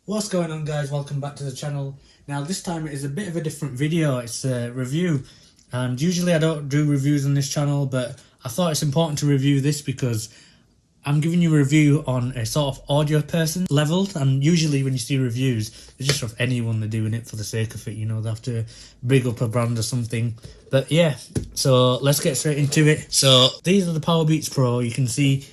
What's going on, guys? Welcome back to the channel. Now this time it is a bit of a different video. It's a review, and usually I don't do reviews on this channel, but I thought it's important to review this because I'm giving you a review on a sort of audio person level, and usually when you see reviews, it's just of anyone, they're doing it for the sake of it, you know, they have to big up a brand or something. But yeah, so let's get straight into it. So these are the PowerBeats Pro. You can see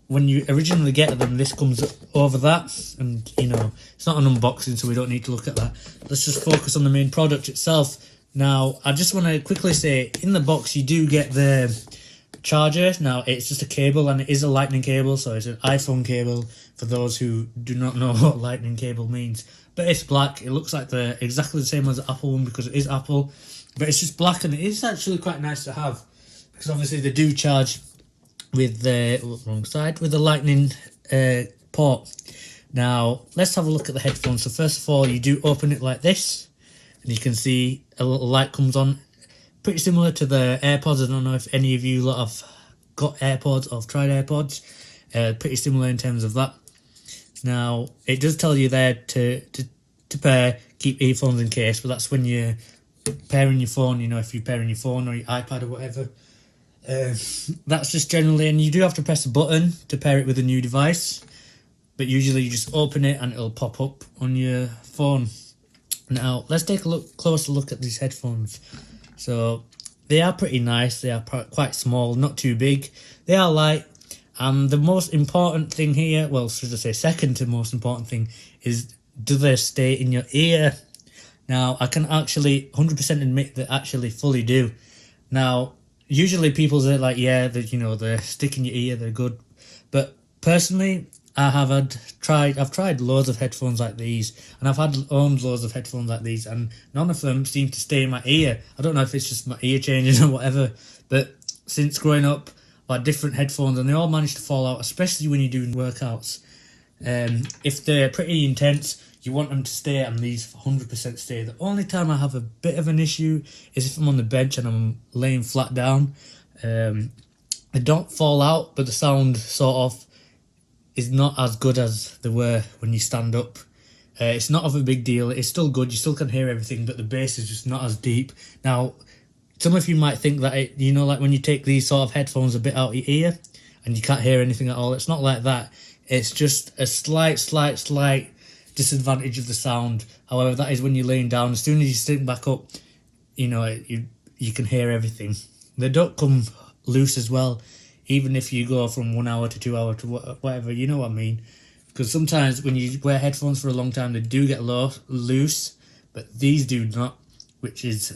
when you originally get them, this comes over that, and you know, it's not an unboxing, so we don't need to look at that. Let's just focus on the main product itself. Now, I just want to quickly say, in the box you do get the charger. Now, it's just a cable, and it is a lightning cable, so it's an iPhone cable for those who do not know what lightning cable means. But it's black. It looks like the exactly the same as the Apple one because it is Apple, but it's just black, and it is actually quite nice to have because obviously they do charge with the wrong side with the lightning port. Now let's have a look at the headphones. So first of all, you do open it like this, and you can see a little light comes on, pretty similar to the AirPods. I don't know if any of you lot have got AirPods or have tried AirPods. Pretty similar in terms of that. Now it does tell you there to pair, keep earphones in case, but that's when you're pairing your phone, you know, if you're pairing your phone or your iPad or whatever. That's just generally, and you do have to press a button to pair it with a new device, but usually you just open it and it'll pop up on your phone. Now let's take a closer look at these headphones. So they are pretty nice. They are quite small, not too big. They are light, and the most important thing here, well, should I say second to most important thing, is do they stay in your ear? Now I can actually 100% admit they actually fully do. Now usually people say like, yeah, that, you know, they stick in your ear, they're good. But personally, I've tried loads of headphones like these, and I've owned loads of headphones like these, and none of them seem to stay in my ear. I don't know if it's just my ear changing or whatever, but since growing up, I've had different headphones, and they all manage to fall out, especially when you're doing workouts. If they're pretty intense, you want them to stay, and these 100% stay. The only time I have a bit of an issue is if I'm on the bench and I'm laying flat down. They don't fall out, but the sound sort of is not as good as they were when you stand up. It's not of a big deal. It's still good. You still can hear everything, but the bass is just not as deep. Now, some of you might think that, you know, like when you take these sort of headphones a bit out of your ear and you can't hear anything at all. It's not like that. It's just a slight disadvantage of the sound. However, that is when you're laying down. As soon as you sit back up, you know, you can hear everything. They don't come loose as well, even if you go from 1 hour to 2 hour to whatever, you know what I mean. Because sometimes when you wear headphones for a long time, they do get loose, but these do not, which is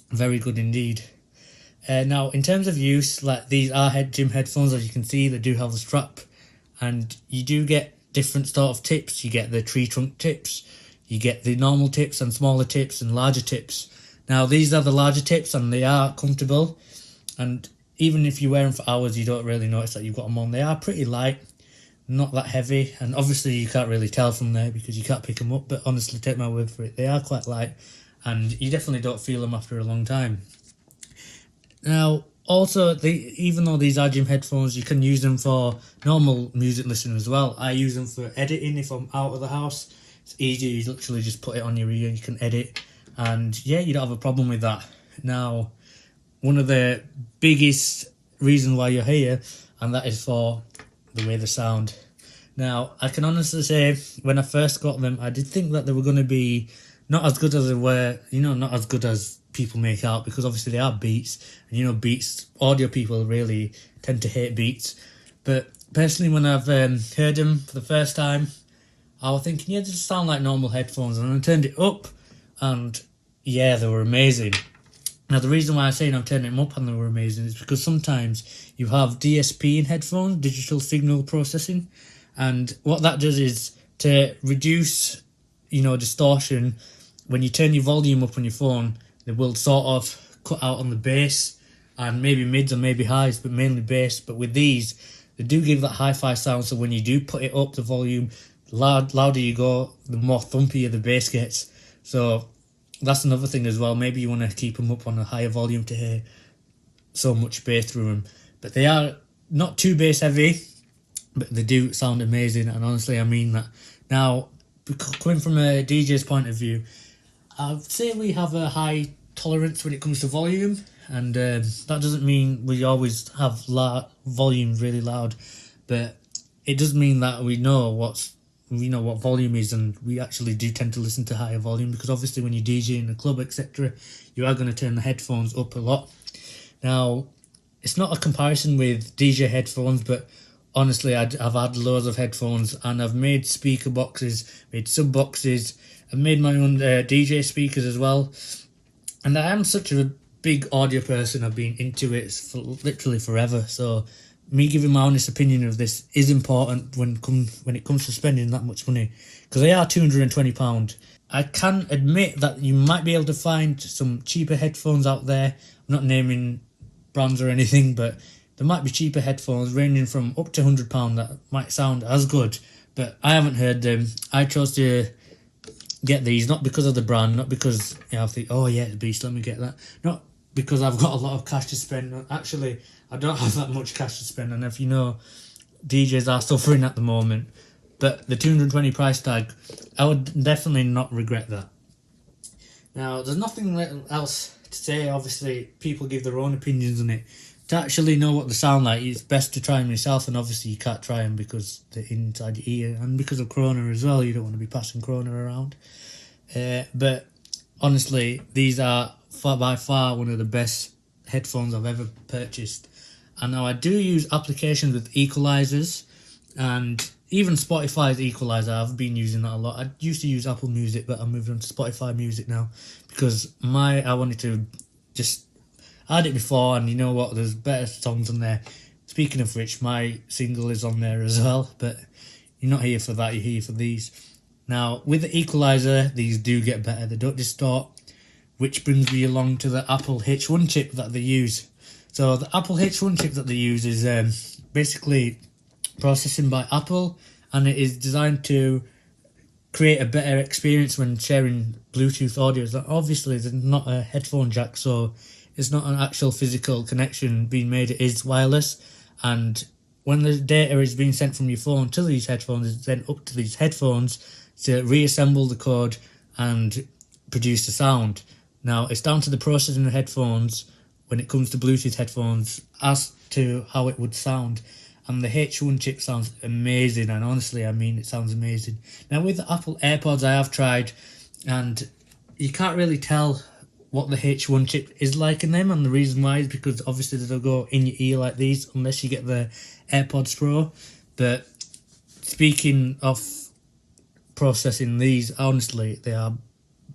very good indeed. Now, in terms of use, like these are gym headphones, as you can see, they do have the strap, and you do get different sort of tips. You get the tree trunk tips, you get the normal tips and smaller tips and larger tips. Now these are the larger tips, and they are comfortable, and even if you wear them for hours, you don't really notice that you've got them on. They are pretty light, not that heavy, and obviously you can't really tell from there because you can't pick them up, but honestly, take my word for it, they are quite light, and you definitely don't feel them after a long time. Now also, even though these are gym headphones, you can use them for normal music listening as well. I use them for editing if I'm out of the house. It's easy, you literally just put it on your ear, you can edit, and yeah, you don't have a problem with that. Now, one of the biggest reasons why you're here, and that is for the way they sound. Now, I can honestly say, when I first got them, I did think that they were going to be not as good as they were, you know, not as good as people make out, because obviously they are Beats, and you know, Beats, audio people really tend to hate Beats. But personally, when I've heard them for the first time, I was thinking, yeah, they just sound like normal headphones, and I turned it up, and yeah, they were amazing. Now, the reason why I'm saying I'm turning them up and they were amazing is because sometimes you have DSP in headphones, digital signal processing, and what that does is to reduce, you know, distortion. When you turn your volume up on your phone, they will sort of cut out on the bass and maybe mids and maybe highs, but mainly bass. But with these, they do give that hi-fi sound, so when you do put it up, the volume, louder you go, the more thumpier the bass gets. So that's another thing as well. Maybe you want to keep them up on a higher volume to hear so much bass through them. But they are not too bass heavy, but they do sound amazing, and honestly, I mean that. Now, coming from a DJ's point of view, I'd say we have a high tolerance when it comes to volume, and that doesn't mean we always have volume really loud, but it does mean that we know what volume is, and we actually do tend to listen to higher volume, because obviously when you DJ in a club, etc., you are going to turn the headphones up a lot. Now, it's not a comparison with DJ headphones, but honestly, I've had loads of headphones, and I've made speaker boxes, made sub boxes, I've made my own DJ speakers as well. And I am such a big audio person. I've been into it for literally forever. So me giving my honest opinion of this is important when it comes to spending that much money, because they are £220. I can admit that you might be able to find some cheaper headphones out there. I'm not naming brands or anything, but there might be cheaper headphones ranging from up to £100 that might sound as good, but I haven't heard them. I chose to get these not because of the brand, not because I think, oh yeah, it's beast, let me get that. Not because I've got a lot of cash to spend. Actually, I don't have that much cash to spend, and if you know, DJs are suffering at the moment. But the 220 price tag, I would definitely not regret that. Now, there's nothing else to say. Obviously, people give their own opinions on it. To actually know what they sound like, it's best to try them yourself, and obviously you can't try them because they're inside your ear, and because of Corona as well, you don't want to be passing Corona around. But honestly, these are by far one of the best headphones I've ever purchased. And now I do use applications with equalizers, and even Spotify's equalizer, I've been using that a lot. I used to use Apple Music, but I moved on to Spotify Music now, because I wanted to just... I had it before, and you know what, there's better songs on there. Speaking of which, my single is on there as well, but you're not here for that, you're here for these. Now, with the equalizer, these do get better, they don't distort, which brings me along to the Apple H1 chip that they use. So the Apple H1 chip that they use is basically processing by Apple, and it is designed to create a better experience when sharing Bluetooth audio. So obviously, there's not a headphone jack, so it's not an actual physical connection being made, it is wireless, and when the data is being sent from your phone to these headphones, it's then up to these headphones to reassemble the code and produce the sound. Now, it's down to the processing of headphones when it comes to Bluetooth headphones as to how it would sound, and the H1 chip sounds amazing, and honestly, I mean, it sounds amazing. Now, with the Apple AirPods, I have tried, and you can't really tell what the H1 chip is like in them, and the reason why is because obviously they don't go in your ear like these unless you get the AirPods Pro. But speaking of processing, these, honestly, they are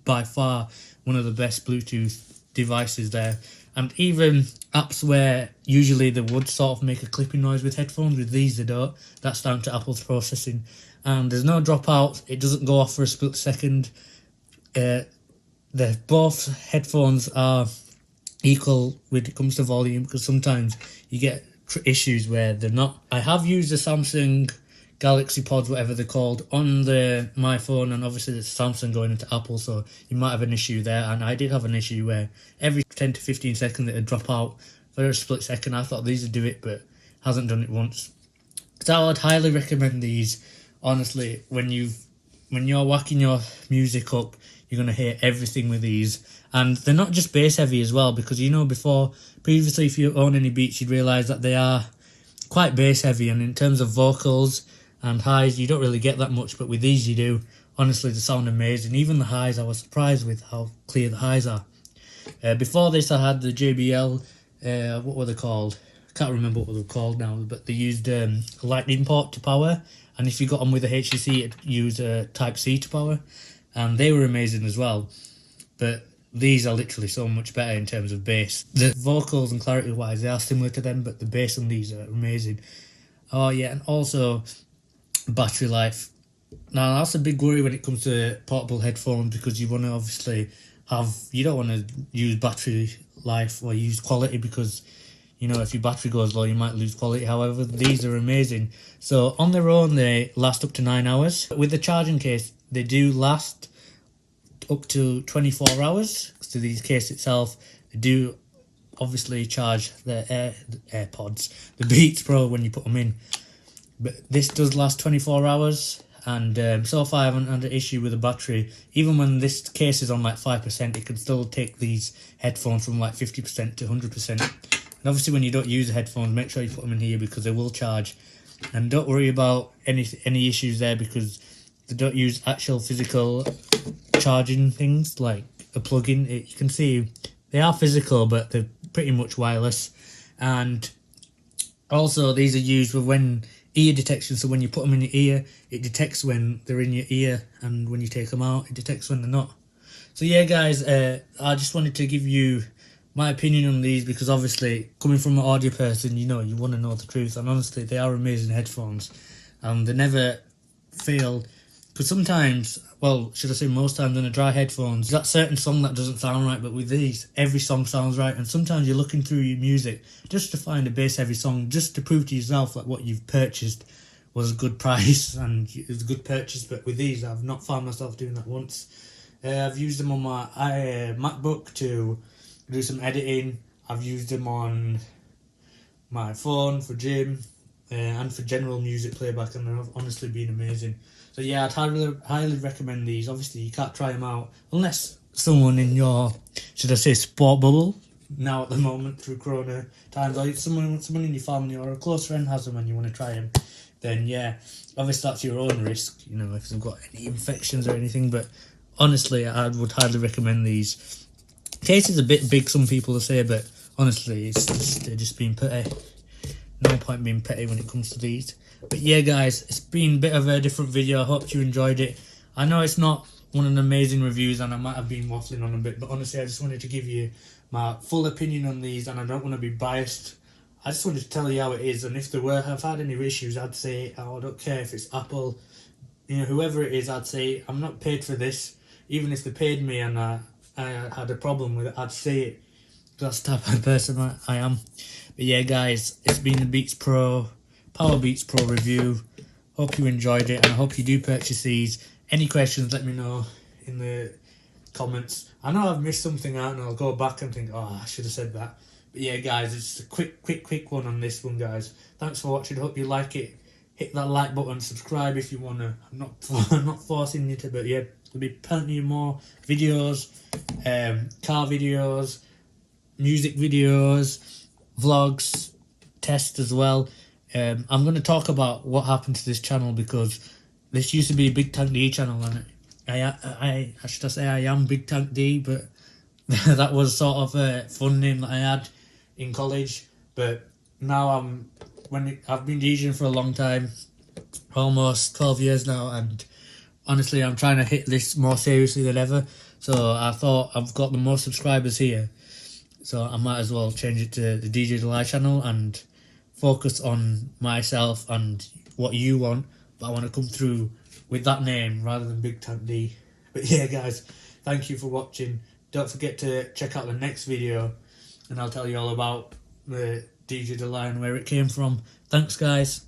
by far one of the best Bluetooth devices there. And even apps where usually they would sort of make a clipping noise with headphones, with these they don't. That's down to Apple's processing, and there's no dropout, it doesn't go off for a split second. Both headphones are equal when it comes to volume, because sometimes you get issues where they're not. I have used the Samsung Galaxy Pods, whatever they're called, on my phone, and obviously the Samsung going into Apple, so you might have an issue there. And I did have an issue where every 10 to 15 seconds it would drop out for a split second. I thought these would do it, but hasn't done it once. So I would highly recommend these. Honestly, when you're whacking your music up, you're going to hear everything with these. And they're not just bass heavy as well, because previously if you own any Beats, you'd realise that they are quite bass heavy, and in terms of vocals and highs, you don't really get that much, but with these you do. Honestly, they sound amazing. Even the highs, I was surprised with how clear the highs are. Before this, I had the JBL, what were they called? I can't remember what they were called now, but they used a lightning port to power, and if you got on with the HTC, it'd use a Type-C to power, and they were amazing as well. But these are literally so much better in terms of bass. The vocals and clarity wise, they are similar to them, but the bass on these are amazing. Oh yeah, and also battery life. Now that's a big worry when it comes to portable headphones, because you want to obviously you don't want to use battery life or use quality, because if your battery goes low, you might lose quality. However, these are amazing. So on their own, they last up to 9 hours. With the charging case, they do last up to 24 hours. So the case itself, they do obviously charge the AirPods, the Beats Pro, when you put them in. But this does last 24 hours, and so far I haven't had an issue with the battery. Even when this case is on like 5%, it can still take these headphones from like 50% to 100%. And obviously when you don't use the headphones, make sure you put them in here because they will charge. And don't worry about any issues there because they don't use actual physical charging things like a plug-in. You can see they are physical, but they're pretty much wireless. And also these are used with when ear detection, so when you put them in your ear, it detects when they're in your ear, and when you take them out, it detects when they're not. So yeah guys, I just wanted to give you my opinion on these because obviously coming from an audio person, you want to know the truth, and honestly they are amazing headphones and they never fail. Because sometimes, well, should I say most times, when I try headphones, that certain song that doesn't sound right, but with these, every song sounds right. And sometimes you're looking through your music just to find a bass-heavy song, just to prove to yourself that what you've purchased was a good price and it was a good purchase. But with these, I've not found myself doing that once. I've used them on my MacBook to do some editing. I've used them on my phone for gym and for general music playback, and they've honestly been amazing. So yeah, I'd highly recommend these. Obviously, you can't try them out unless someone in your, should I say, sport bubble now at the moment through Corona times, or someone in your family or a close friend has them and you want to try them. Then yeah, obviously that's your own risk, if they've got any infections or anything. But honestly, I would highly recommend these. Case is a bit big, some people will say, but honestly, they're just being petty. No point being petty when it comes to these. But yeah guys, it's been a bit of a different video. I hope you enjoyed it. I know it's not one of the amazing reviews and I might have been waffling on a bit, but honestly I just wanted to give you my full opinion on these, and I don't want to be biased. I just wanted to tell you how it is, and if I've had any issues, I'd say, I don't care if it's Apple, whoever it is, I'd say, I'm not paid for this. Even if they paid me and I had a problem with it, I'd say it. That's the type of person I am. But yeah guys, it's been the PowerBeats Pro review. Hope you enjoyed it, and I hope you do purchase these. Any questions, let me know in the comments. I know I've missed something out and I'll go back and think, oh, I should have said that. But yeah guys, it's a quick one on this one guys. Thanks for watching, hope you like it. Hit that like button, subscribe if you want to. I'm not forcing you to, but yeah, there'll be plenty more videos, car videos, music videos, vlogs, tests as well. I'm going to talk about what happened to this channel because this used to be a Big Tank D channel, and I should say I am Big Tank D, but that was sort of a fun name that I had in college. But now I've been DJing for a long time, almost 12 years now, and honestly I'm trying to hit this more seriously than ever. So I thought I've got the most subscribers here, so I might as well change it to the DJ Dulai channel and focus on myself and what you want. But I want to come through with that name rather than Big Tank D. But yeah guys, thank you for watching. Don't forget to check out the next video and I'll tell you all about the DJ Dulai and where it came from. Thanks guys.